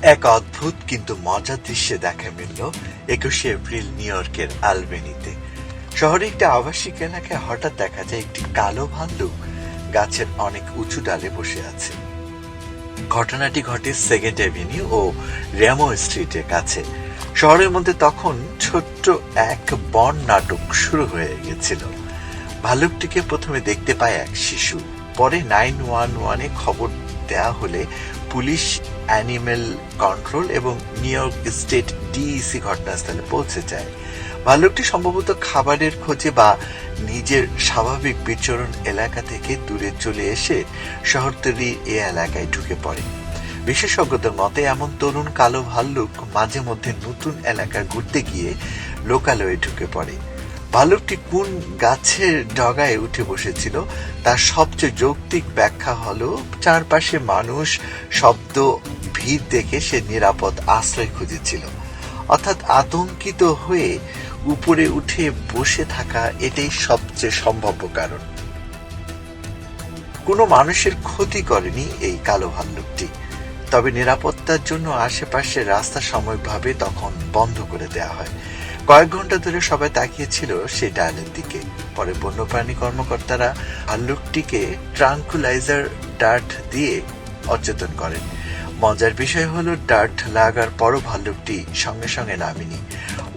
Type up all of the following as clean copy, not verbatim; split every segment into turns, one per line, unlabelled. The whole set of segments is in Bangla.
এক অদ্ভুত কিন্তু মজার দৃশ্যে দেখা মিলল ২১শে এপ্রিল নিউ ইয়র্কের আলবেনিতে। শহরে একটি আবাসিক এলাকায় হঠাৎ দেখা যায় একটি কালো ভাল্লুক গাছের অনেক উঁচু ডালে বসে আছে। ঘটনাটি ঘটে সেকেন্ড অ্যাভিনিউ ও র্যামো স্ট্রিটের কাছে। শহরের মধ্যে তখন ছোট্ট এক বন নাটক শুরু হয়ে গেছিল। ভাল্লুকটিকে প্রথমে দেখতে পায় এক শিশু, পরে 911-এ খবর দেয়া হলে পুলিশ, অ্যানিমেল কন্ট্রোল এবং নিউ ইয়র্ক স্টেট ডিইসি ঘটনাস্থলে পৌঁছে যায়। ভাল্লুকটি সম্ভবত খাবারের খোঁজে বা নিজের স্বাভাবিক বিচরণ এলাকা থেকে দূরে চলে এসে শহরতলির এ এলাকায় ঢুকে পড়ে। বিশেষজ্ঞদের মতে এমন তরুণ কালো ভাল্লুক মাঝে মধ্যে নতুন এলাকা ঘুরতে গিয়ে লোকালয়ে ঢুকে পড়ে। ভাল্লুকটি কোন গাছের ডগায় উঠে বসেছিল তার সবচেয়ে যৌক্তিক ব্যাখ্যা হলো চারপাশে মানুষ, শব্দ, ভিড় দেখে সে নিরাপদ আশ্রয় খুঁজেছিল। অর্থাৎ আতঙ্কিত হয়ে উপরে উঠে বসে থাকা এটাই সবচেয়ে সম্ভাব্য কারণ। কোনো মানুষের ক্ষতি করেনি এই কালো ভাল্লুকটি, তবে নিরাপত্তার জন্য আশেপাশের রাস্তা সাময়িকভাবে তখন বন্ধ করে দেওয়া হয়। কয়েক ঘন্টা ধরে সবাই তাকিয়েছিল সেই ডালের দিকে। পরে বন্যপ্রাণী কর্মকর্তারা ভাল্লুকটিকে ট্রাঙ্কুলাইজার ডার্ট দিয়ে অচেতন করেন। মজার বিষয় হলো ডার্ট লাগার পরও ভাল্লুকটি সঙ্গে সঙ্গে নামেনি,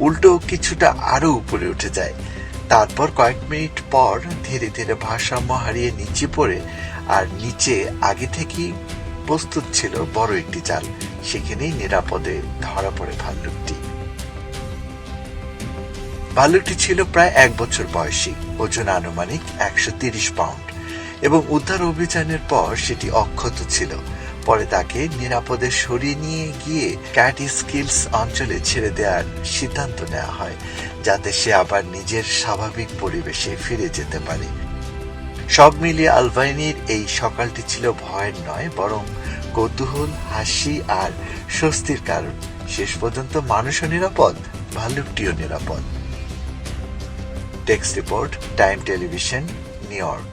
উল্টো কিছুটা আরো উপরে উঠে যায়। তারপর কয়েক মিনিট পর ধীরে ধীরে ভারসাম্য হারিয়ে নিচে পড়ে, আর নিচে আগে থেকেই প্রস্তুত ছিল বড় একটি জাল। সেখানেই নিরাপদে ধরা পড়ে ভাল্লুকটি। ভাল্লুকটি ছিল প্রায় 1 বছর বয়সী, ওজন আনুমানিক 130 পাউন্ড এবং উদ্ধার অভিযানের পর সেটি অক্ষত ছিল। পরে তাকে নিরাপদে সরিয়ে নিয়ে গিয়ে ক্যাটস্কিলস অঞ্চলে ছেড়ে দেওয়ার সিদ্ধান্ত নেওয়া হয়, যাতে সে আবার নিজের স্বাভাবিক পরিবেশে ফিরে যেতে পারে। সব মিলিয়ে আলবেনির এই সকালটি ছিল ভয়ের নয়, বরং কৌতূহল, হাসি আর স্বস্তির কারণ। শেষ পর্যন্ত মানুষও নিরাপদ, ভাল্লুকটিও নিরাপদ। Text report, time television, new York.